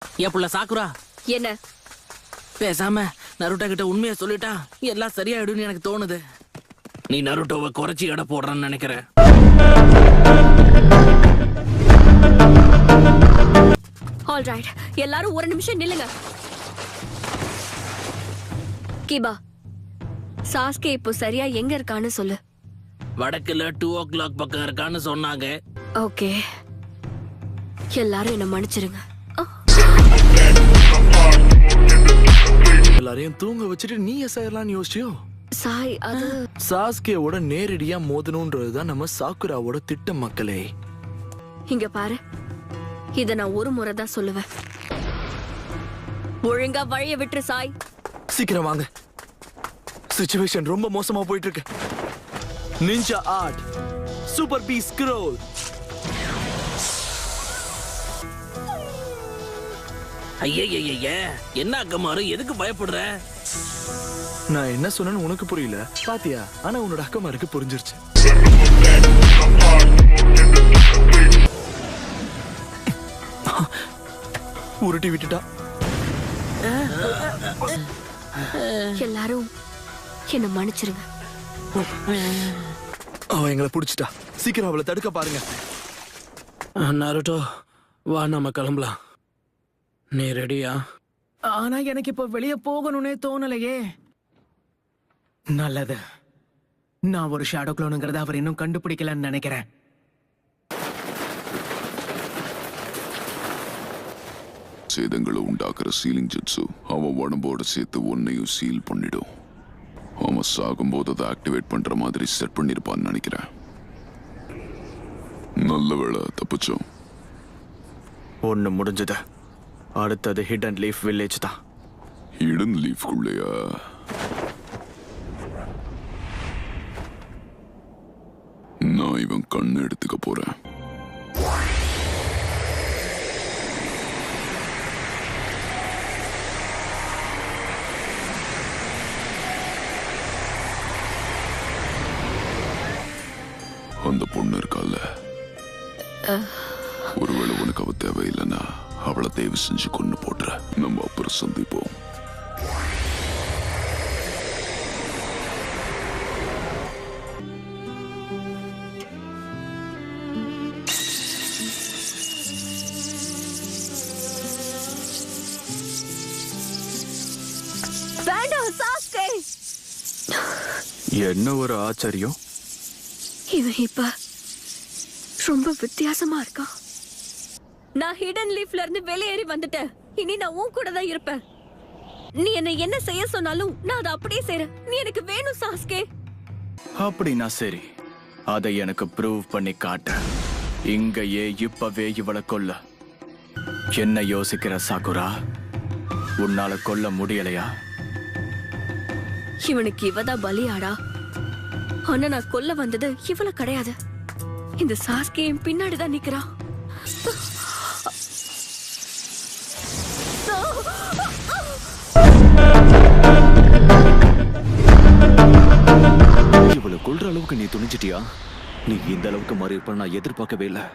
என் புள்ள சாக்குரா என்ன பேசாம நருட்டோ கிட்ட உண்மையை சொல்லிட்டா எல்லாம் சரியாயிடும்னு எனக்கு தோணுது. நீ நருட்டோவை குறைச்சி எடை போடுறன்னு நினைக்கிறேன். ஆல்ரைட், எல்லாரும் ஒரு நிமிஷம் நில்லுங்க. கீபா, சாஸ்கே இப்போ சரியா எங்க இருக்கான்னு சொல்லு. வடக்குல 2 o'clock பக்கம் இருக்கான்னு சொன்னாங்க. ஓகே, எல்லாரும் என்ன மன்னிச்சிருங்க. எல்லாரையும் தூங்க வச்சுட்டு நீ செய்யலாம்னு யோசிச்சியோ? சாய், அது சாஸ்கேவோட நேரடியா மோதணும்ன்றதுதான் நம்ம சாக்குராவோட திட்டம். மக்களே இங்க பாரு, இத நான் ஒரு முறை தான் சொல்லுவேன். ஒழுங்கா வழிய விட்டுரு சாய். சீக்கிரம் வாங்க, சிச்சுவேஷன் ரொம்ப மோசமா போயிட்டு இருக்கு. நிஞ்சா ஆர்ட் சூப்பர் பீ ஸ்க்ரோல். ஐய என்ன அக்கமாரு, எதுக்கு பயப்படுற? நான் என்ன சொன்னேன்னு உனக்கு புரியல பாத்தியா? ஆனா உன்னோட அக்கமாருக்கு புரிஞ்சிருச்சு. உருட்டி விட்டுட்டா. எல்லாரும் என்ன மன்னிச்சிருங்க. அவ எங்களை புடிச்சிட்டா. சீக்கிரம் அவளை தடுக்க பாருங்க. நருட்டோ வா, நம்ம கிளம்பலாம். நீ ரெடியா? ஆனா எனக்கு இப்ப வெளியே போகணும்னே தோணலையே. நல்லது, நான் ஒரு ஷேடோ க்ளோனுங்கிறத அவர் இன்னும் கண்டுபிடிக்கலன்னு நினைக்கிறேன். சேதங்களை உண்டாக்குற சீலிங் ஜுட்ஸு அவன் உடம்போட சேர்த்து ஒன்னையும் சீல் பண்ணிடும். அவன் சாகும்போது அதை ஆக்டிவேட் பண்ற மாதிரி செட் பண்ணிருப்பான்னு நினைக்கிறேன். நல்ல வேளை தப்பிச்சோம். ஒண்ணு முடிஞ்சது. அடுத்தது ஹிடன் லீஃப் வில்லேஜ் தான். ஹிடன் லீஃப்குள்ளையா? நான் இவன் கண்ணு எடுத்துக்க போறேன். அந்த பொண்ணு இருக்கால, ஒருவேளை உனக்கு அவ தேவையில்லைன்னா அவளை தயவு செஞ்சு கொண்டு போடுற. நம்ம அப்புறம் சந்திப்போம். வேண்டாம் சாஸ்கே. என்ன ஒரு ஆச்சரியம். இவன் இப்ப ரொம்ப வித்தியாசமா இருக்கா. நான் ஹிடன் லீஃப்ல இருந்து வெளியேறி வந்துட்டேன். இனி நான் உன் கூட தான் இருப்பேன். நீ என்ன செய்ய சொன்னாலும் நான் அதை அப்படியே செய்றேன். நீ எனக்கு வேணும் சாஸ்கே. அப்படின்னா சரி, அதை எனக்கு ப்ரூவ் பண்ணி காட்ட. இங்கேயே இப்பவே இவளை கொல்ல. என்ன யோசிக்கிற சாகுரா? உன்னால கொல்ல முடியலையா? இவனுக்கு இவதான் பலியாடா. ஆனா நான் கொல்ல வந்தது இவள கிடையாது. இந்த சாஸ்கே என் பின்னாடிதான் நிக்கிறான். இவளை கொல்ற அளவுக்கு நீ துணிஞ்சிட்டியா? நீ இந்த அளவுக்கு மாறி இருப்ப நான் எதிர்பார்க்கவே இல்லை.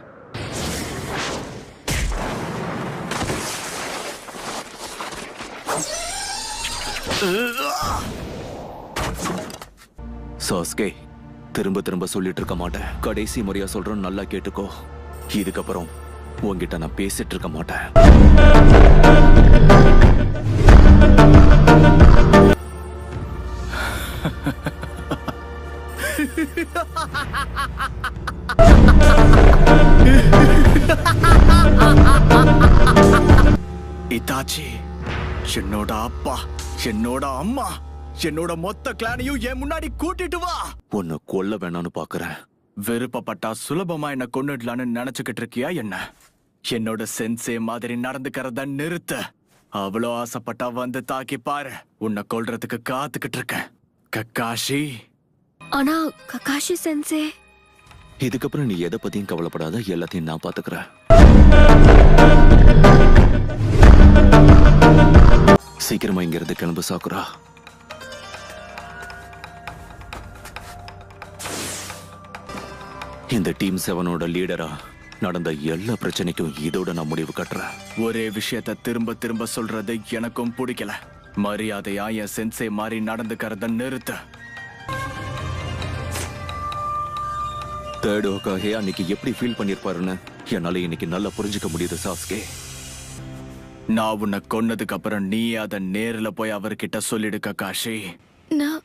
சாஸ்கே, திரும்ப திரும்ப சொல்லிட்டு இருக்க மாட்டேன். கடைசி முறையா சொல்றேன், நல்லா கேட்டுக்கோ. இதுக்கப்புறம் உன்கிட்ட நான் பேசிட்டு இருக்க மாட்டேன். இதாச்சி, என்னோட அப்பா, என்னோட அம்மா, என்னோட மொத்த கிளானையும் என் முன்னாடி கூட்டிட்டு வா. உன்னை கொல்ல வேணான்னு பாக்குறேன். விருப்பப்பட்டா சுலபமா என்ன கொன்னுடலான்னு நினைச்சுக்கிட்டு இருக்கியா என்ன? என்னோட சென்சே மாதிரி நடந்துக்கிறத நிறுத்த. அவ்வளோ ஆசைப்பட்டா வந்து தாக்கி பாரு. உன்னை கொல்றதுக்கு காத்துக்கிட்டு இருக்கேன் கக்காஷி. ஆனா ககாஷி சென்சே, இதுக்கப்புறம் நீ எதை பத்தியும் கவலைப்படாத, எல்லாத்தையும் நான் பாத்துக்கிறேன். சீக்கிரமா இங்க இருந்து கிளம்பு சாக்குரா. இந்த டீம் 7ஓட லீடரா நடந்த எல்லா பிரச்சனைக்கும் இதோட நான் முடிவு கட்டுறேன். ஒரே விஷயத்த திரும்ப திரும்ப சொல்றது எனக்கும் பிடிக்கல. மரியாதையா என் சென்சே மாதிரி நடந்துக்கிறத நிறுத்து. தேர்ட் ஓகாகே அன்னைக்கு எப்படி ஃபீல் பண்ணிருப்பாருன்னு என்னால இன்னைக்கு நல்லா புரிஞ்சுக்க முடியுது சாஸ்கே. நான் உன்னை கொன்னதுக்கு அப்புறம் நீ அதை நேர்ல போய் அவர்கிட்ட சொல்லிடு ககாஷி. நான்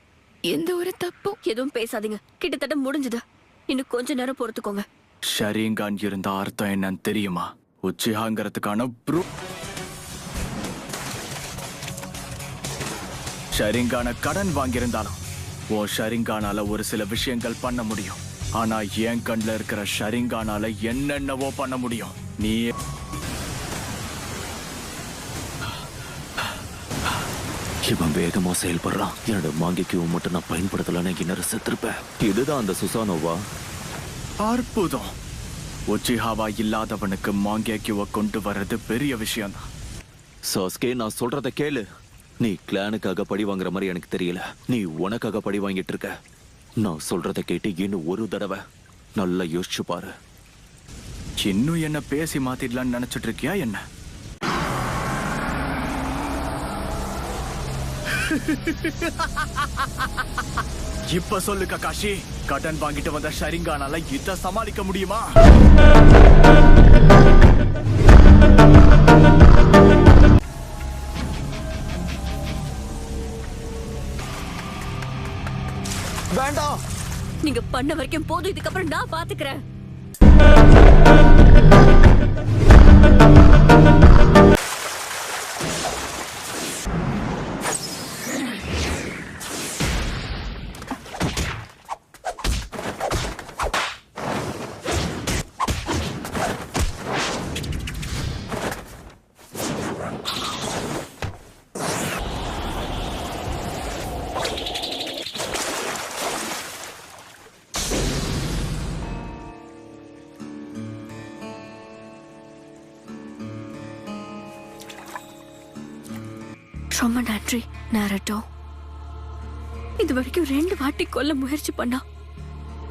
எந்த ஒரு தப்பும் எதுவும் பேசாதீங்க. கிட்டத்தட்ட முடிஞ்சது. இன்னும் கொஞ்ச நேரம் பொறுத்துக்கோங்க. ஷரிங்கான் இருந்த அர்த்தம் என்னன்னு தெரியுமா? உச்சிஹாங்கிறதுக்கான ஷரிங்கான கடன் வாங்கியிருந்தாலும் உன் ஷரிங்கானால ஒரு சில விஷயங்கள் பண்ண முடியும். ஆனா என் கண்ல இருக்கிற ஷரிங்கானால என்னென்னவோ பண்ண முடியும். நீ இவன் வேகமா செயல்படுறான். என்னோட மாங்கிக்கு மட்டும் நான் பயன்படுத்தலன்னு இன்னொரு செத்துருப்பேன். இதுதான் அந்த சுசானோவா? அற்புதம். உச்சிஹாவா இல்லாதவனுக்கு மாங்கியாக்கியவை கொண்டு வர்றது பெரிய விஷயம்தான். சாஸ்கே, நான் சொல்றத கேளு. நீ கிளானுக்காக பழி வாங்குற மாதிரி எனக்கு தெரியல. நீ உனக்காக பழி வாங்கிட்டு இருக்க. நான் சொல்றத கேட்டு இன்னும் ஒரு தடவை நல்லா யோசிச்சு பாரு. இன்னும் என்ன பேசி மாத்திடலான்னு நினைச்சிட்டு இருக்கியா என்ன? இப்ப சொல்லு ககாஷி, கடன் வாங்கிட்டு வந்த ஷரிங்கானால இத சமாளிக்க முடியுமா? வேண்டாம். நீங்க பண்ண வரைக்கும் போதும். இதுக்கப்புறம் நான் பாத்துக்கிறேன். ரொம்ப நன்றி நாருட்டோ. இது வரைக்கும் 2 வாட்டி கொல்ல முயற்சி பண்ணா.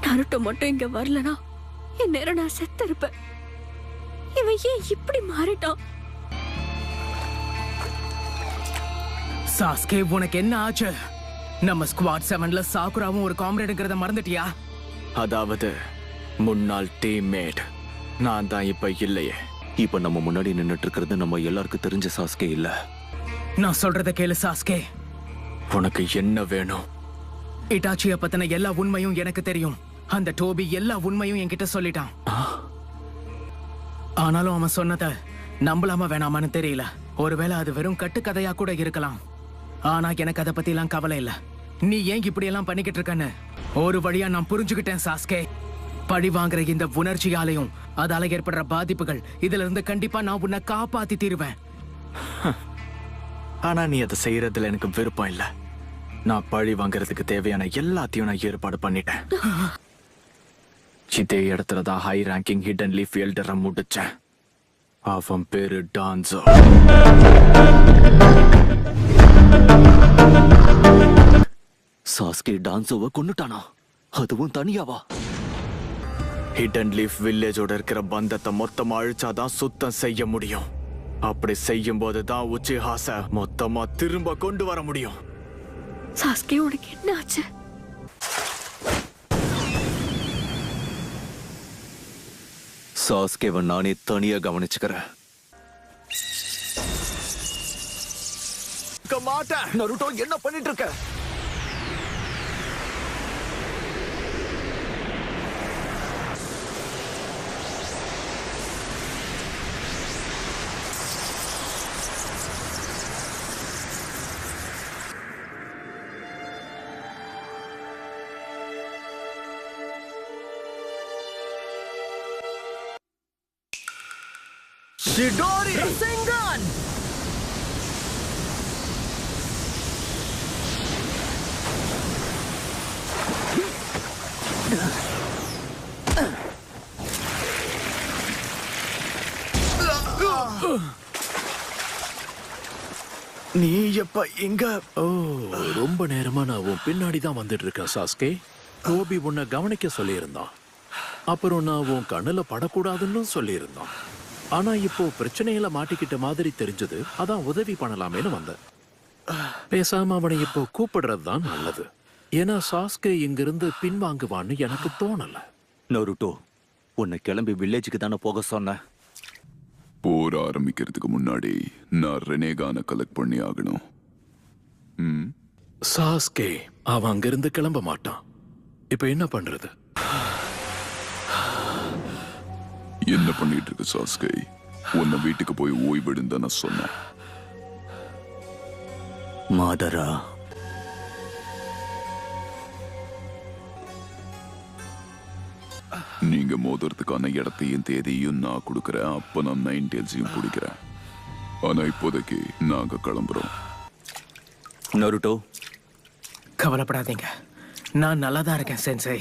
நாருட்டோ மட்டும் இங்க வரலனா என் நேரம் நான் செத்து இருப்பேன். இவன் ஏன் இப்படி மாறிட்டான்? சாஸ்கே, உனக்கு என்ன ஆச்சு? நம்ம ஸ்குவாட் 7ல சாக்குராவும் ஒரு காம்ரேடுங்கிறத மறந்துட்டியா? அதாவது முன்னாள் டீம்மேட் நான் தான் இப்ப இல்லையே. இப்ப நம்ம முன்னாடி நின்னுட்டு இருக்கிறது நம்ம எல்லாருக்கும் தெரிஞ்ச சாஸ்கே இல்ல. நான் சொல்றத கேளு சாஸ்கே. உனக்கு என்ன வேணும்? இட்டாச்சிய பத்தின எல்லா உண்மையும் எனக்கு தெரியும். அந்த டோபி எல்லா உண்மையும் என்கிட்ட சொல்லிட்டான். ஆனாலும் அவன் சொன்னத நம்பலாம வேணாமான்னு தெரியல. ஒருவேளை அது வெறும் கட்டுக்கதையா கூட இருக்கலாம். ஆனா எனக்கு அதை பத்தி எல்லாம் கவலை இல்ல. நீ ஏன் இப்படி எல்லாம் பண்ணிக்கிட்டு இருக்கன்னு ஒரு வழியா நான் புரிஞ்சுக்கிட்டேன் சாஸ்கே. பழி வாங்குற இந்த உணர்ச்சியாலையும் அதால ஏற்படுற பாதிப்புகள், இதுல இருந்து கண்டிப்பா நான் உன்னை காப்பாத்தி தீருவேன். ஆனா நீ அதை செய்யறதுல எனக்கு விருப்பம் இல்ல. நான் பழி வாங்கறதுக்கு தேவையான எல்லாத்தையும் நான் ஏற்பாடு பண்ணிட்டேன். இதே இடத்துலதான் ஹை ரேங்கிங் ஹிடன் லீஃப் எல்டரை முடிச்சேன். அவன் பேரு டான்சோ. சாஸ்கே டான்சோவை கொன்னுட்டானா? அதுவும் தனியாவா? ஹிடன் லீஃப் வில்லேஜோட இருக்கிற பந்தத்தை மொத்தமா அழிச்சாதான் சுத்தம் செய்ய முடியும். அப்படி செய்யும் போதுதான் உச்சிஹாச மொத்தமா திரும்ப கொண்டு வர முடியும். சாஸ்கே, உனக்கு என்ன ஆச்சு? சாஸ்கேவை நானே தனியா கவனிச்சுக்கிறேன். நருட்டோ, என்ன பண்ணிட்டு இருக்க? Chidori Rasengan! நீ எப்ப இங்க? ரொம்ப நேரமா நான் உன் பின்னாடி தான் வந்துட்டு இருக்கேன் சாஸ்கே. கோபி உன்னை கவனிக்க சொல்லியிருந்தான். அப்புறம் நான் உன் கண்ணுல படக்கூடாதுன்னு சொல்லியிருந்தோம். ஆனா இப்போ பிரச்சனையில மாட்டிக்கிட்ட மாதிரி தெரிஞ்சது. அதான் உதவி பண்ணலாமேன்னு வந்தேன். பேசாம அவனை இப்போ கூப்பிடுறது தான் நல்லது. ஏன்னா சாஸ்கே இங்கிருந்து பின்வாங்குவான்னு எனக்கு தோணல. நருட்டோ, உன்னை கிளம்பி வில்லேஜுக்கு தானே போக சொன்னேன். போர் ஆரம்பிக்கிறதுக்கு முன்னாடி நான் ரெனேகான கலெக்ட் பண்ணி ஆகணும். சாஸ்கே அவன் அங்கிருந்து கிளம்ப மாட்டான். இப்ப என்ன பண்றது? என்ன பண்ணிட்டு இருக்க சாஸ்கை? உன்னை வீட்டுக்கு போய் ஓய்வெடுன்னு தான் நான் சொன்னேன். மாதரா, நீங்க மோதுறதுக்கான இடத்தையும் தேதியும் நான் கொடுக்கறேன். அப்ப நான் 9 டேல்ஸையும் பிடிக்கிறேன். ஆனா இப்போதைக்கு நாங்க கிளம்புறோம். நருட்டோ, கவலைப்படாதீங்க, நான் நல்லா தான் இருக்கேன் சென்சை.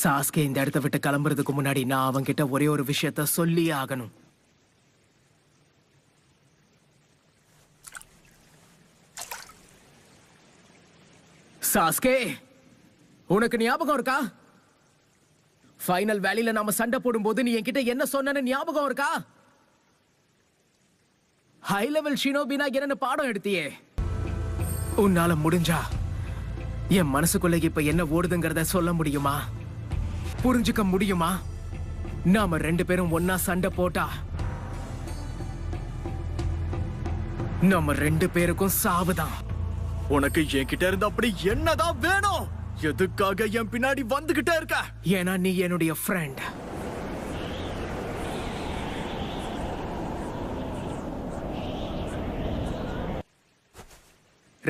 சாஸ்கே இந்த இடத்த விட்டு கிளம்புறதுக்கு முன்னாடி நான் அவன்கிட்ட ஒரே ஒரு விஷயத்த சொல்லியே ஆகணும். சாஸ்கே, உனக்கு ஞாபகம் இருக்கா? ஃபைனல் வேலியில நாம சண்டை போடும்போது நீ என்கிட்ட என்ன சொன்னன்னு ஞாபகம் இருக்கா? ஹை லெவல் ஷினோபினா என்னன்னு பாடம் எடுத்தியே. உன்னால முடிஞ்சா என் மனசுக்குள்ள இப்ப என்ன ஓடுதுங்கிறத சொல்ல முடியுமா? புரிஞ்சுக்க முடியுமா? நாம 2 பேரும் ஒன்னா சண்டை போட்டா நம்ம 2 பேருக்கும் சாவுதான். உனக்கு என்கிட்ட இருந்து அப்படி என்னதான் வேணும்? எதுக்காக என் பின்னாடி வந்துகிட்டே இருக்க? ஏன்னா நீ என்னுடைய ஃப்ரெண்ட்.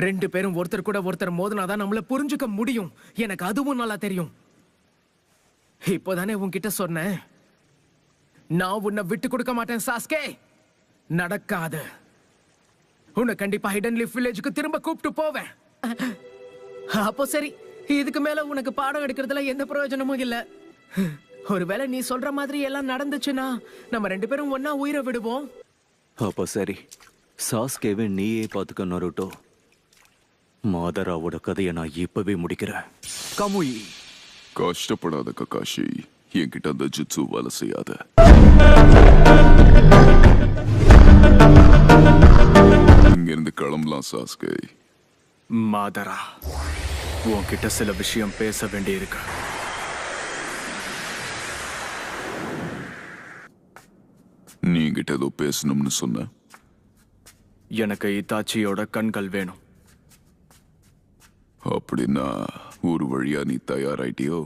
ரெண்டு பேரும் ஒருத்தர் கூட ஒருத்தர் மோதினாதான் நம்மள புரிஞ்சுக்க முடியும். எனக்கு அதுவும் நல்லா தெரியும். இப்போதானே உன்கிட்ட சொன்னேன், நான் உன்னை விட்டு கொடுக்க மாட்டேன் சாஸ்கே. நடக்காது. உன்னை கண்டிப்பா ஹிடன் லீஃப் வில்லேஜுக்கு திரும்ப கூப்பிட்டு போவேன். அப்போ சரி, இதுக்கு மேல உனக்கு பாடம் எடுக்கிறதுல எந்த பிரயோஜனமும் இல்ல. ஒருவேளை நீ சொல்ற மாதிரி எல்லாம் நடந்துச்சுன்னா நம்ம 2 பேரும் ஒன்னா உயிரை விடுவோம். அப்ப சரி, சாஸ்கேவை நீயே பாத்துக்க நருட்டோ. மாதராவோட கதையை நான் இப்பவே முடிக்கிறேன். கமுயி. கஷ்டப்படாத ககாஷி, என்கிட்ட அந்த ஜுட்சு வேலை செய்யாத. இங்கிருந்து கிளம்பலாம் சாஸ்கே. மாதரா, உன்கிட்ட சில விஷயம் பேச வேண்டியிருக்கு. நீங்கிட்ட ஏதோ பேசணும்னு சொன்ன. எனக்கு இத்தாச்சியோட கண்கள் வேணும். அப்படின்னா ஒரு வழியா நீ தயாராயிட்டியோ?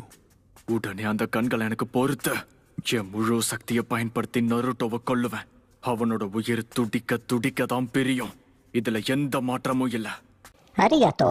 உடனே அந்த கண்களை எனக்கு பொறுத்து என் முழு சக்தியை பயன்படுத்தி நருட்டோவை கொல்லுவேன். அவனோட உயிர் துடிக்க துடிக்க தான் பிரியும். இதுல எந்த மாற்றமும் இல்ல. அரியாத்தோ.